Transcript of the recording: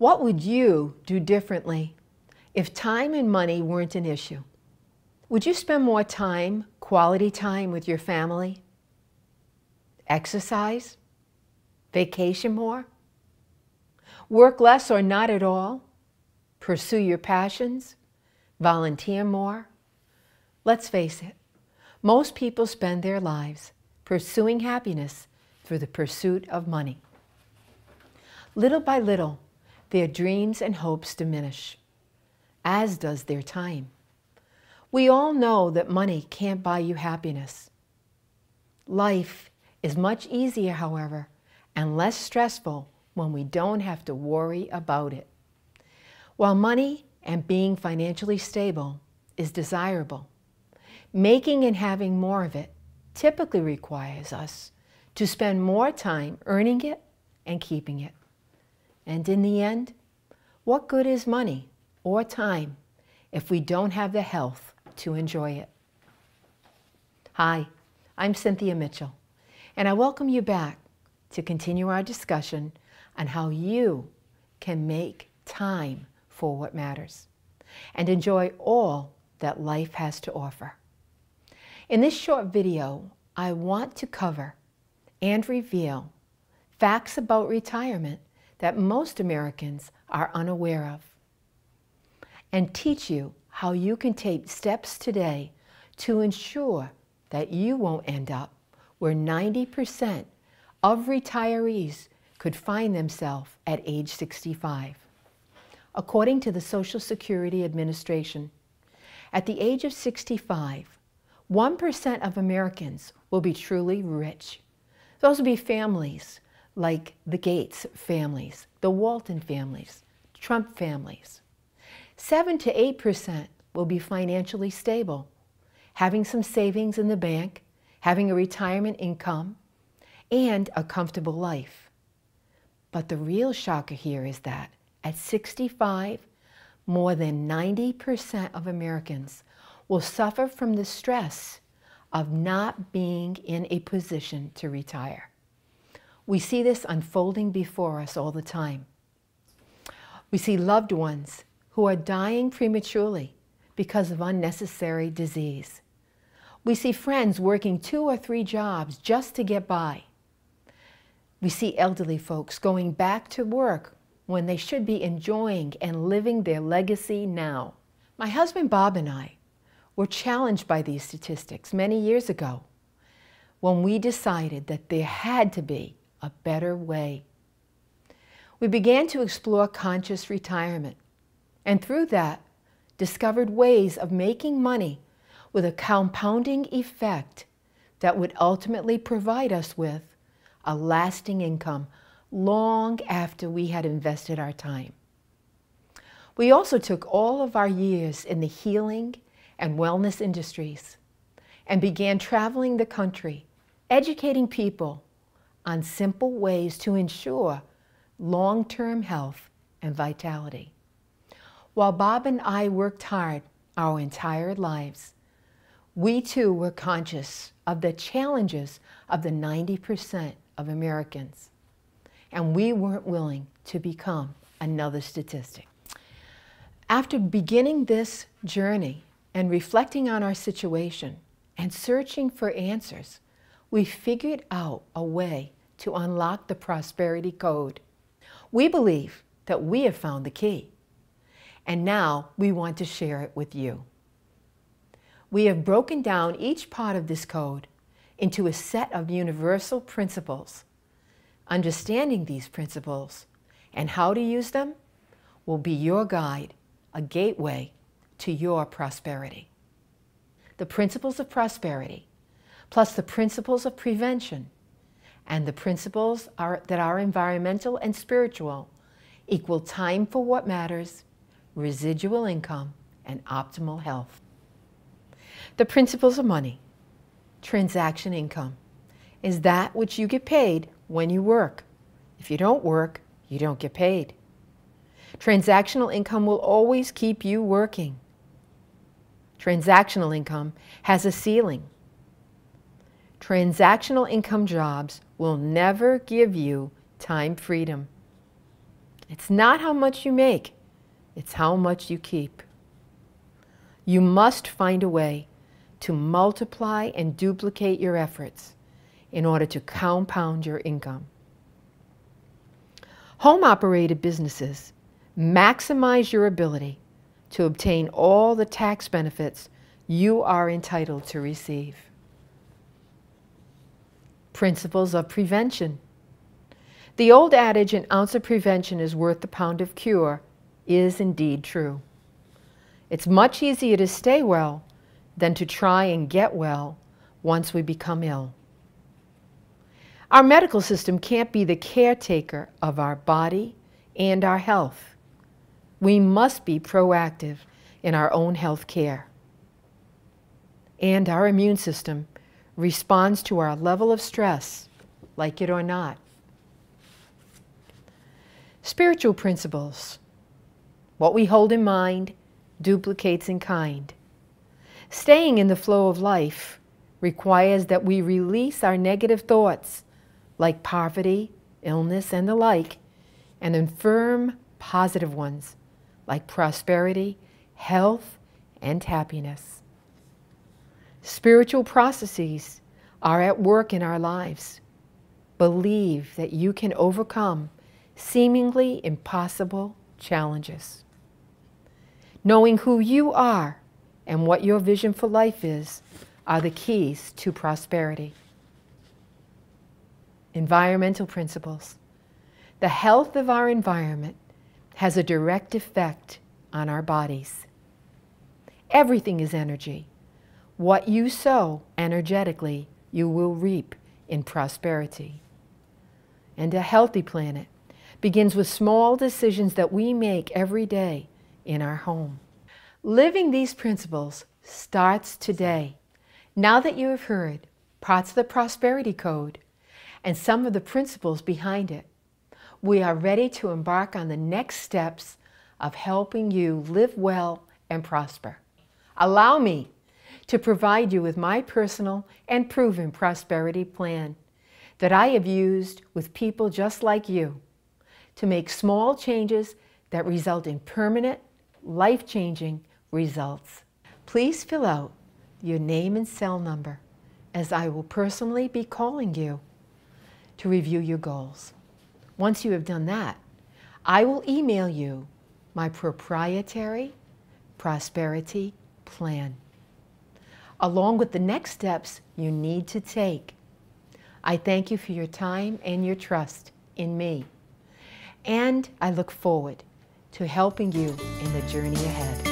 What would you do differently if time and money weren't an issue? Would you spend more time, quality time with your family? Exercise? Vacation more? Work less or not at all? Pursue your passions? Volunteer more? Let's face it, most people spend their lives pursuing happiness through the pursuit of money. Little by little, their dreams and hopes diminish, as does their time. We all know that money can't buy you happiness. Life is much easier, however, and less stressful when we don't have to worry about it. While money and being financially stable is desirable, making and having more of it typically requires us to spend more time earning it and keeping it. And in the end, what good is money or time if we don't have the health to enjoy it? Hi, I'm Cynthia Mitchell, and I welcome you back to continue our discussion on how you can make time for what matters and enjoy all that life has to offer. In this short video, I want to cover and reveal facts about retirement that most Americans are unaware of, and teach you how you can take steps today to ensure that you won't end up where 90% of retirees could find themselves at age 65. According to the Social Security Administration, at the age of 65, 1% of Americans will be truly rich. Those will be families like the Gates families, the Walton families, Trump families. 7 to 8% will be financially stable, having some savings in the bank, having a retirement income, and a comfortable life. But the real shocker here is that at 65, more than 90% of Americans will suffer from the stress of not being in a position to retire. We see this unfolding before us all the time. We see loved ones who are dying prematurely because of unnecessary disease. We see friends working 2 or 3 jobs just to get by. We see elderly folks going back to work when they should be enjoying and living their legacy now. My husband Bob and I were challenged by these statistics many years ago when we decided that there had to be a better way. We began to explore conscious retirement, and through that, discovered ways of making money with a compounding effect that would ultimately provide us with a lasting income long after we had invested our time. We also took all of our years in the healing and wellness industries and began traveling the country, educating people on simple ways to ensure long-term health and vitality. While Bob and I worked hard our entire lives, we too were conscious of the challenges of the 90% of Americans, and we weren't willing to become another statistic. After beginning this journey and reflecting on our situation and searching for answers, we figured out a way to unlock the prosperity code. We believe that we have found the key, and now we want to share it with you. We have broken down each part of this code into a set of universal principles. Understanding these principles and how to use them will be your guide, a gateway to your prosperity. The principles of prosperity, plus the principles of prevention, and the principles that are environmental and spiritual, equal time for what matters, residual income, and optimal health. The principles of money. Transaction income is that which you get paid when you work. If you don't work, you don't get paid. Transactional income will always keep you working. Transactional income has a ceiling. Transactional income jobs will never give you time freedom. It's not how much you make, it's how much you keep. You must find a way to multiply and duplicate your efforts in order to compound your income. Home-operated businesses maximize your ability to obtain all the tax benefits you are entitled to receive. Principles of prevention. The old adage, an ounce of prevention is worth a pound of cure, is indeed true. It's much easier to stay well than to try and get well once we become ill. Our medical system can't be the caretaker of our body and our health. We must be proactive in our own health care. And our immune system responds to our level of stress, like it or not. Spiritual principles. What we hold in mind duplicates in kind. Staying in the flow of life requires that we release our negative thoughts, like poverty, illness, and the like, and affirm positive ones, like prosperity, health, and happiness. Spiritual processes are at work in our lives. Believe that you can overcome seemingly impossible challenges. Knowing who you are and what your vision for life is are the keys to prosperity. Environmental principles. The health of our environment has a direct effect on our bodies. Everything is energy. What you sow energetically, you will reap in prosperity. And a healthy planet begins with small decisions that we make every day in our home. Living these principles starts today. Now that you have heard parts of the Prosperity Code and some of the principles behind it, we are ready to embark on the next steps of helping you live well and prosper. Allow me to provide you with my personal and proven prosperity plan that I have used with people just like you to make small changes that result in permanent, life-changing results. Please fill out your name and cell number, as I will personally be calling you to review your goals. Once you have done that, I will email you my proprietary prosperity plan, along with the next steps you need to take. I thank you for your time and your trust in me, and I look forward to helping you in the journey ahead.